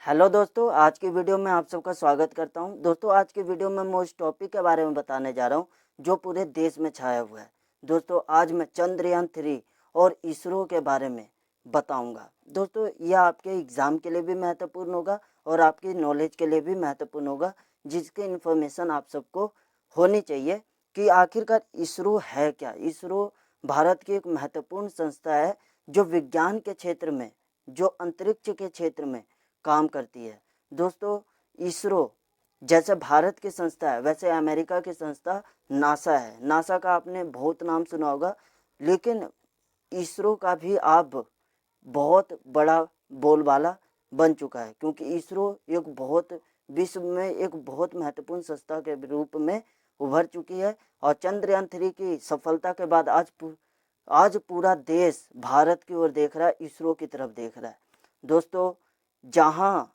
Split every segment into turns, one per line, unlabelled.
Hello दोस्तों, आज की वीडियो में आप सबका स्वागत करता हूं। दोस्तों, आज की वीडियो में मैं उस टॉपिक के बारे में बताने जा रहा हूं जो पूरे देश में छाया हुआ है। दोस्तों, आज मैं चंद्रयान 3 और इसरो के बारे में बताऊंगा। दोस्तों, यह आपके एग्ज़ाम के लिए भी महत्वपूर्ण होगा और आपकी नॉलेज के लिए भी महत्वपूर्ण होगा, जिसकी इन्फॉर्मेशन आप सबको होनी चाहिए कि आखिरकार इसरो है क्या। इसरो भारत की एक महत्वपूर्ण संस्था है जो विज्ञान के क्षेत्र में, जो अंतरिक्ष के क्षेत्र में काम करती है। दोस्तों, इसरो जैसे भारत की संस्था है, वैसे अमेरिका की संस्था नासा है। नासा का आपने बहुत नाम सुना होगा, लेकिन इसरो का भी अब बहुत बड़ा बोलबाला बन चुका है, क्योंकि इसरो एक बहुत विश्व में एक बहुत महत्वपूर्ण संस्था के रूप में उभर चुकी है। और चंद्रयान 3 की सफलता के बाद आज पूरा देश भारत की ओर देख रहा है, इसरो की तरफ देख रहा है। दोस्तों, जहाँ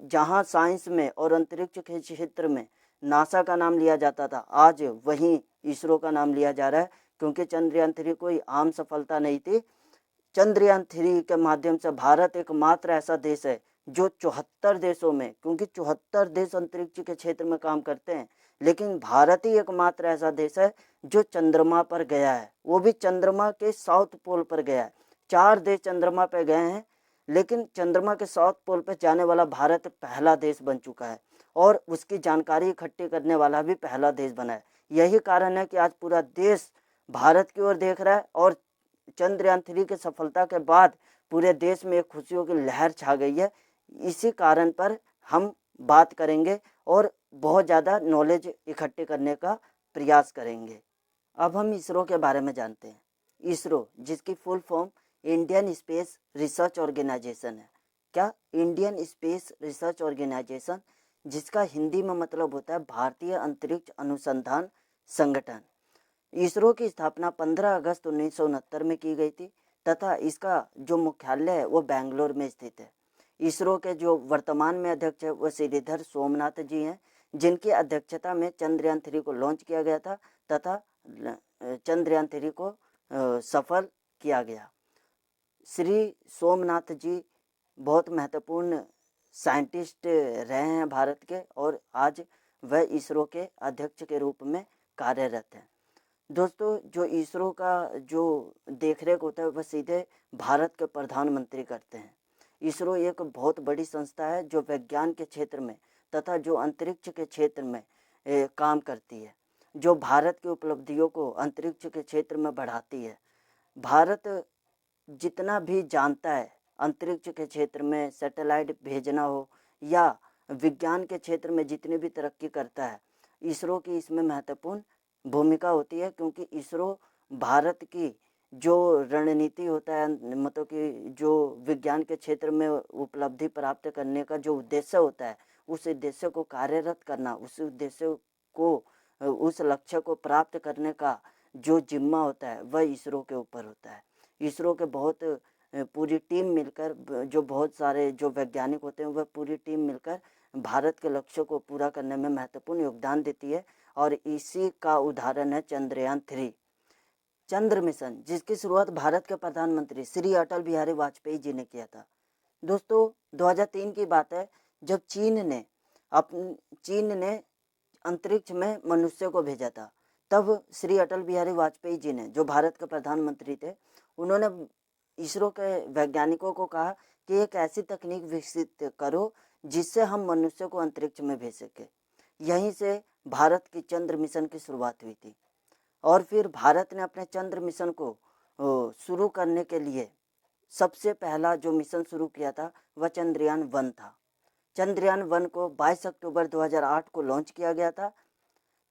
जहाँ साइंस में और अंतरिक्ष के क्षेत्र में नासा का नाम लिया जाता था, आज वहीं इसरो का नाम लिया जा रहा है, क्योंकि चंद्रयान 3 कोई आम सफलता नहीं थी। चंद्रयान 3 के माध्यम से भारत एकमात्र ऐसा देश है जो 74 देशों में, क्योंकि 74 देश अंतरिक्ष के क्षेत्र में काम करते हैं, लेकिन भारत ही एकमात्र ऐसा देश है जो चंद्रमा पर गया है, वो भी चंद्रमा के साउथ पोल पर गया है। 4 देश चंद्रमा पर गए हैं, लेकिन चंद्रमा के साउथ पोल पर जाने वाला भारत पहला देश बन चुका है और उसकी जानकारी इकट्ठी करने वाला भी पहला देश बना है। यही कारण है कि आज पूरा देश भारत की ओर देख रहा है और चंद्रयान 3 की सफलता के बाद पूरे देश में एक खुशियों की लहर छा गई है। इसी कारण पर हम बात करेंगे और बहुत ज़्यादा नॉलेज इकट्ठे करने का प्रयास करेंगे। अब हम इसरो के बारे में जानते हैं। इसरो, जिसकी full form Indian space research organisation है। क्या? इंडियन स्पेस रिसर्च ऑर्गेनाइजेशन, जिसका हिंदी में मतलब होता है भारतीय अंतरिक्ष अनुसंधान संगठन। इसरो की स्थापना 15 अगस्त 1969 में की गई थी तथा इसका जो मुख्यालय है वो बेंगलोर में स्थित है। इसरो के जो वर्तमान में अध्यक्ष है वो श्रीधर सोमनाथ जी हैं, जिनकी अध्यक्षता में चंद्रयान 3 को लॉन्च किया गया था तथा चंद्रयान 3 को सफल किया गया। श्री सोमनाथ जी बहुत महत्वपूर्ण साइंटिस्ट रहे हैं भारत के, और आज वह इसरो के अध्यक्ष के रूप में कार्यरत हैं। दोस्तों, जो इसरो का जो देखरेख होता है वह सीधे भारत के प्रधानमंत्री करते हैं। इसरो एक बहुत बड़ी संस्था है जो विज्ञान के क्षेत्र में तथा जो अंतरिक्ष के क्षेत्र में काम करती है, जो भारत की उपलब्धियों को अंतरिक्ष के क्षेत्र में बढ़ाती है। भारत जितना भी जानता है अंतरिक्ष के क्षेत्र में, सैटेलाइट भेजना हो या विज्ञान के क्षेत्र में जितनी भी तरक्की करता है, इसरो की इसमें महत्वपूर्ण भूमिका होती है, क्योंकि इसरो भारत की जो रणनीति होता है, मतलब कि जो विज्ञान के क्षेत्र में उपलब्धि प्राप्त करने का जो उद्देश्य होता है, उस उद्देश्य को कार्यरत करना, उस उद्देश्य को, उस लक्ष्य को प्राप्त करने का जो जिम्मा होता है वह इसरो के ऊपर होता है। इसरो के बहुत पूरी टीम मिलकर, जो बहुत सारे जो वैज्ञानिक होते हैं वह पूरी टीम मिलकर भारत के लक्ष्यों को पूरा करने में महत्वपूर्ण योगदान देती है, और इसी का उदाहरण है चंद्रयान 3। चंद्र मिशन, जिसकी शुरुआत भारत के प्रधानमंत्री श्री अटल बिहारी वाजपेयी जी ने किया था। दोस्तों, 2003 की बात है जब चीन ने अंतरिक्ष में मनुष्य को भेजा था। तब श्री अटल बिहारी वाजपेयी जी ने, जो भारत के प्रधानमंत्री थे, उन्होंने इसरो के वैज्ञानिकों को कहा कि एक ऐसी तकनीक विकसित करो जिससे हम मनुष्य को अंतरिक्ष में भेज सके। यहीं से भारत की चंद्र मिशन की शुरुआत हुई थी, और फिर भारत ने अपने चंद्र मिशन को शुरू करने के लिए सबसे पहला जो मिशन शुरू किया था वह चंद्रयान 1 था। चंद्रयान 1 को 22 अक्टूबर 2008 को लॉन्च किया गया था।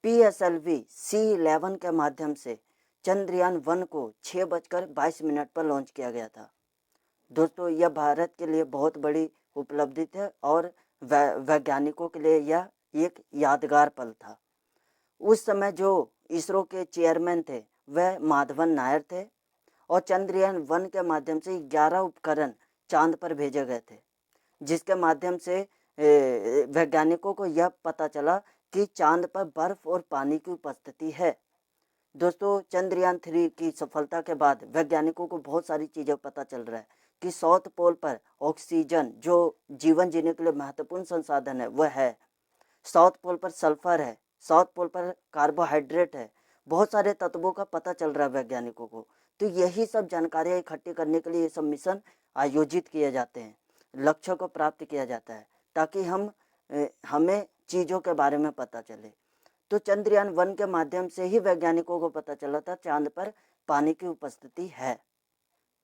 PSLV C11 के माध्यम से चंद्रयान 1 को 6:22 पर लॉन्च किया गया था। दोस्तों, यह भारत के लिए बहुत बड़ी उपलब्धि थी और वैज्ञानिकों के लिए यह एक यादगार पल था। उस समय जो इसरो के चेयरमैन थे वह माधवन नायर थे, और चंद्रयान 1 के माध्यम से 11 उपकरण चांद पर भेजे गए थे, जिसके माध्यम से वैज्ञानिकों को यह पता चला कि चांद पर बर्फ और पानी की उपस्थिति है। दोस्तों, चंद्रयान 3 की सफलता के बाद वैज्ञानिकों को बहुत सारी चीज़ें पता चल रहा है। कि साउथ पोल पर ऑक्सीजन जो जीवन जीने के लिए महत्वपूर्ण संसाधन है वह है, साउथ पोल पर सल्फर है, साउथ पोल पर कार्बोहाइड्रेट है, बहुत सारे तत्वों का पता चल रहा है वैज्ञानिकों को। तो यही सब जानकारियाँ इकट्ठी करने के लिए ये सब मिशन आयोजित किए जाते हैं, लक्ष्यों को प्राप्त किया जाता है ताकि हमें चीज़ों के बारे में पता चले। तो चंद्रयान 1 के माध्यम से ही वैज्ञानिकों को पता चला था चांद पर पानी की उपस्थिति है।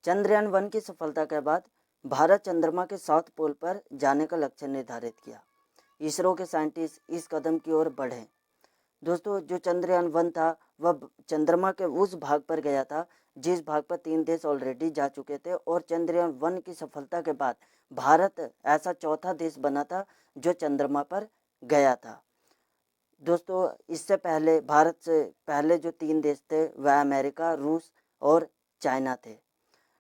चंद्रयान 1 की सफलता के बाद भारत चंद्रमा के साउथ पोल पर जाने का लक्ष्य निर्धारित किया। इसरो के साइंटिस्ट इस कदम की ओर बढ़े। दोस्तों, जो चंद्रयान 1 था वह चंद्रमा के उस भाग पर गया था जिस भाग पर 3 देश ऑलरेडी जा चुके थे, और चंद्रयान 1 की सफलता के बाद भारत ऐसा चौथा देश बना था जो चंद्रमा पर गया था। दोस्तों, इससे पहले भारत से पहले जो 3 देश थे वह अमेरिका, रूस और चाइना थे।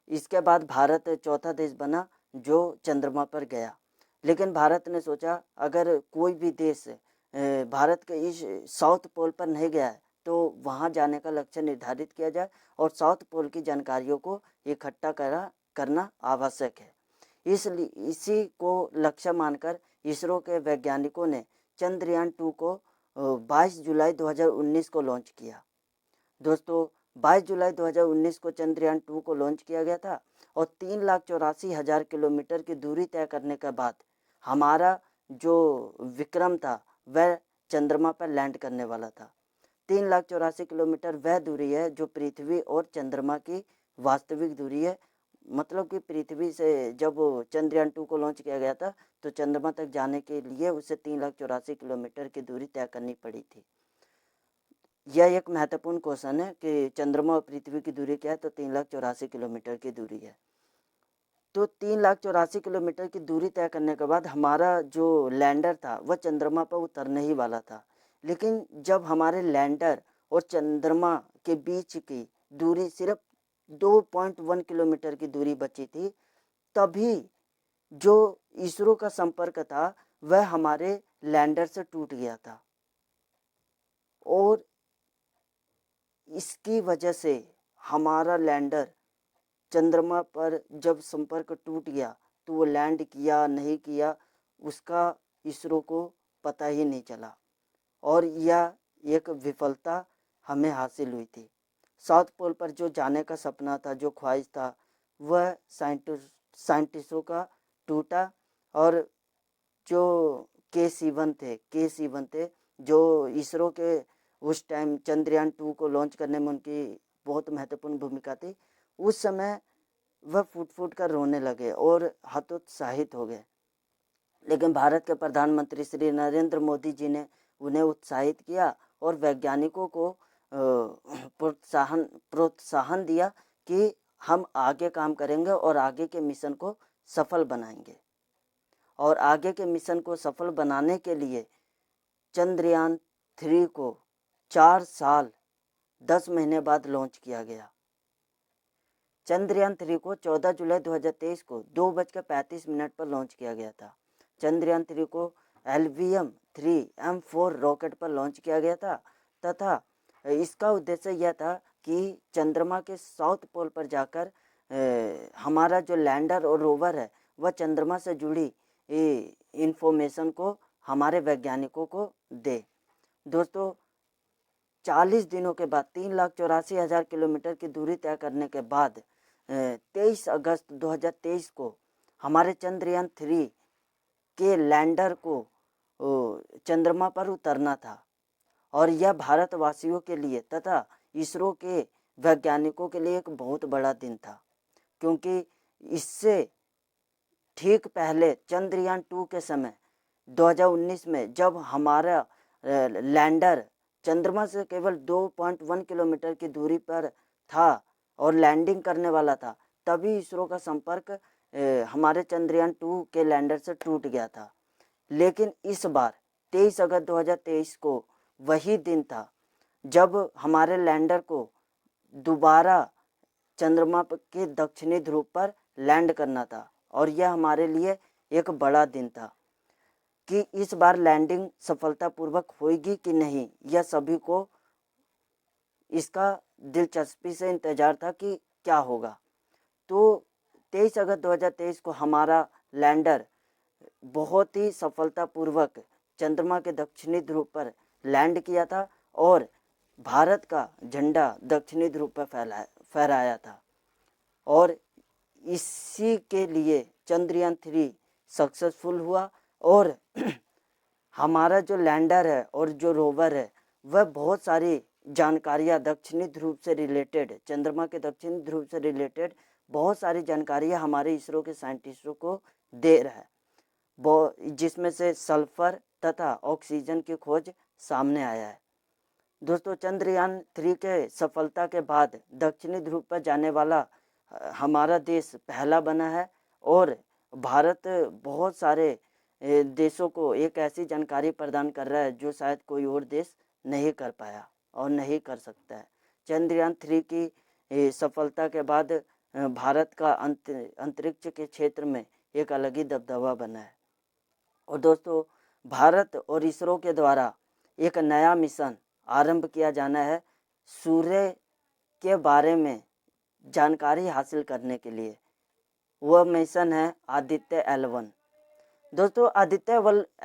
इसके बाद भारत चौथा देश बना जो चंद्रमा पर गया। लेकिन भारत ने सोचा अगर कोई भी देश भारत के इस साउथ पोल पर नहीं गया है तो वहाँ जाने का लक्ष्य निर्धारित किया जाए और साउथ पोल की जानकारियों को इकट्ठा करना आवश्यक है। इसलिए इसी को लक्ष्य मानकर इसरो के वैज्ञानिकों ने चंद्रयान 2 को 22 जुलाई 2019 को लॉन्च किया। दोस्तों, 22 जुलाई 2019 को चंद्रयान 2 को लॉन्च किया गया था और 3,84,000 किलोमीटर की दूरी तय करने के बाद हमारा जो विक्रम था वह चंद्रमा पर लैंड करने वाला था। 3,84,000 किलोमीटर वह दूरी है जो पृथ्वी और चंद्रमा की वास्तविक दूरी है। मतलब कि पृथ्वी से जब चंद्रयान 2 को लॉन्च किया गया था तो चंद्रमा तक जाने के लिए उसे 3,84,000 किलोमीटर की दूरी तय करनी पड़ी थी। यह एक महत्वपूर्ण क्वेश्चन है कि चंद्रमा और पृथ्वी की दूरी क्या है, तो 3,84,000 किलोमीटर की दूरी है। तो 3,84,000 किलोमीटर की दूरी तय करने के बाद हमारा जो लैंडर था वह चंद्रमा पर उतरने ही वाला था। लेकिन जब हमारे लैंडर और चंद्रमा के बीच की दूरी सिर्फ 2.1 किलोमीटर की दूरी बची थी, तभी जो इसरो का संपर्क था वह हमारे लैंडर से टूट गया था और इसकी वजह से हमारा लैंडर चंद्रमा पर जब संपर्क टूट गया तो वो लैंड किया नहीं किया उसका इसरो को पता ही नहीं चला और यह एक विफलता हमें हासिल हुई थी। साउथ पोल पर जो जाने का सपना था, जो ख्वाहिश था, वह साइंटिस्टों का टूटा और जो के सीवन थे जो इसरो के उस टाइम चंद्रयान 2 को लॉन्च करने में उनकी बहुत महत्वपूर्ण भूमिका थी, उस समय वह फूट फूट कर रोने लगे और हतोत्साहित हो गए। लेकिन भारत के प्रधानमंत्री श्री नरेंद्र मोदी जी ने उन्हें उत्साहित किया और वैज्ञानिकों को प्रोत्साहन दिया कि हम आगे काम करेंगे और आगे के मिशन को सफल बनाएंगे। और आगे के मिशन को सफल बनाने के लिए चंद्रयान 3 को 4 साल 10 महीने बाद लॉन्च किया गया। चंद्रयान 3 को 14 जुलाई 2023 को 2:35 पर लॉन्च किया गया था। चंद्रयान 3 को LVM-3 रॉकेट पर लॉन्च किया गया था तथा इसका उद्देश्य यह था कि चंद्रमा के साउथ पोल पर जाकर हमारा जो लैंडर और रोवर है वह चंद्रमा से जुड़ी इंफॉर्मेशन को हमारे वैज्ञानिकों को दे। दोस्तों, 40 दिनों के बाद 3,84,000 किलोमीटर की दूरी तय करने के बाद 23 अगस्त 2023 को हमारे चंद्रयान 3 के लैंडर को चंद्रमा पर उतरना था और यह भारतवासियों के लिए तथा इसरो के वैज्ञानिकों के लिए एक बहुत बड़ा दिन था, क्योंकि इससे ठीक पहले चंद्रयान 2 के समय 2019 में जब हमारा लैंडर चंद्रमा से केवल 2.1 किलोमीटर की दूरी पर था और लैंडिंग करने वाला था, तभी इसरो का संपर्क हमारे चंद्रयान 2 के लैंडर से टूट गया था। लेकिन इस बार 23 अगस्त 2023 को वही दिन था जब हमारे लैंडर को दोबारा चंद्रमा के दक्षिणी ध्रुव पर लैंड करना था और यह हमारे लिए एक बड़ा दिन था कि इस बार लैंडिंग सफलतापूर्वक होगी कि नहीं, यह सभी को इसका दिलचस्पी से इंतजार था कि क्या होगा। तो 23 अगस्त 2023 को हमारा लैंडर बहुत ही सफलतापूर्वक चंद्रमा के दक्षिणी ध्रुव पर लैंड किया था और भारत का झंडा दक्षिणी ध्रुव पर फहराया था। और इसी के लिए चंद्रयान-3 सक्सेसफुल हुआ और हमारा जो लैंडर है और जो रोवर है वह बहुत सारी जानकारियाँ दक्षिणी ध्रुव से रिलेटेड, चंद्रमा के दक्षिणी ध्रुव से रिलेटेड बहुत सारी जानकारियाँ हमारे इसरो के साइंटिस्टों को दे रहा है, जिसमें से सल्फर तथा ऑक्सीजन की खोज सामने आया है। दोस्तों, चंद्रयान-3 के सफलता के बाद दक्षिणी ध्रुव पर जाने वाला हमारा देश पहला बना है और भारत बहुत सारे देशों को एक ऐसी जानकारी प्रदान कर रहा है जो शायद कोई और देश नहीं कर पाया और नहीं कर सकता है। चंद्रयान-3 की सफलता के बाद भारत का अंतरिक्ष के क्षेत्र में एक अलग ही दबदबा बना है। और दोस्तों, भारत और इसरो के द्वारा एक नया मिशन आरंभ किया जाना है सूर्य के बारे में जानकारी हासिल करने के लिए। वह मिशन है आदित्य L1। दोस्तों, आदित्य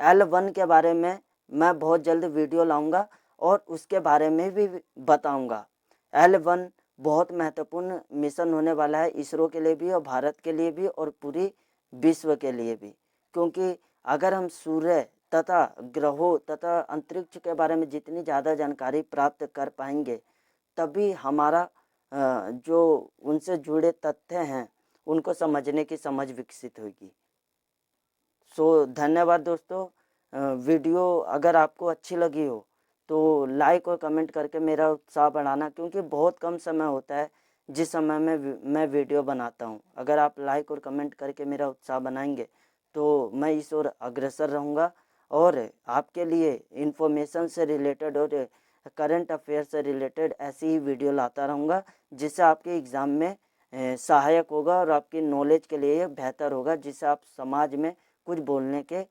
L1 के बारे में मैं बहुत जल्द वीडियो लाऊंगा और उसके बारे में भी बताऊंगा। L1 बहुत महत्वपूर्ण मिशन होने वाला है इसरो के लिए भी और भारत के लिए भी और पूरी विश्व के लिए भी, क्योंकि अगर हम सूर्य तथा ग्रहों तथा अंतरिक्ष के बारे में जितनी ज़्यादा जानकारी प्राप्त कर पाएंगे तभी हमारा जो उनसे जुड़े तथ्य हैं उनको समझने की समझ विकसित होगी। धन्यवाद दोस्तों। वीडियो अगर आपको अच्छी लगी हो तो लाइक और कमेंट करके मेरा उत्साह बढ़ाना, क्योंकि बहुत कम समय होता है जिस समय में मैं वीडियो बनाता हूं। अगर आप लाइक और कमेंट करके मेरा उत्साह बनाएंगे तो मैं इस ओर अग्रसर रहूँगा और आपके लिए इन्फॉर्मेशन से रिलेटेड और करंट अफेयर से रिलेटेड ऐसी ही वीडियो लाता रहूँगा जिससे आपके एग्ज़ाम में सहायक होगा और आपकी नॉलेज के लिए बेहतर होगा, जिससे आप समाज में कुछ बोलने के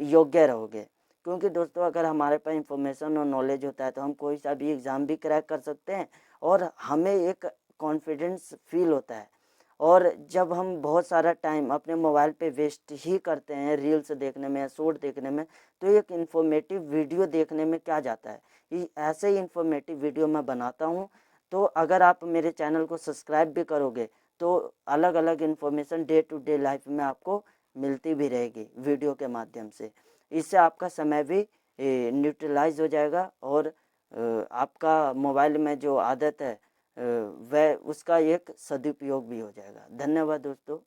योग्य रहोगे। क्योंकि दोस्तों, अगर हमारे पास इंफॉर्मेशन और नॉलेज होता है तो हम कोई सा भी एग्ज़ाम भी क्रैक कर सकते हैं और हमें एक कॉन्फिडेंस फील होता है। और जब हम बहुत सारा टाइम अपने मोबाइल पे वेस्ट ही करते हैं रील्स देखने में या शॉर्ट देखने में, तो एक इन्फॉर्मेटिव वीडियो देखने में क्या जाता है। ऐसे ही इन्फॉर्मेटिव वीडियो मैं बनाता हूँ, तो अगर आप मेरे चैनल को सब्सक्राइब भी करोगे तो अलग अलग information day to day life में आपको मिलती भी रहेगी वीडियो के माध्यम से। इससे आपका समय भी न्यूट्रलाइज हो जाएगा और आपका मोबाइल में जो आदत है वह उसका एक सदुपयोग भी हो जाएगा। धन्यवाद दोस्तों।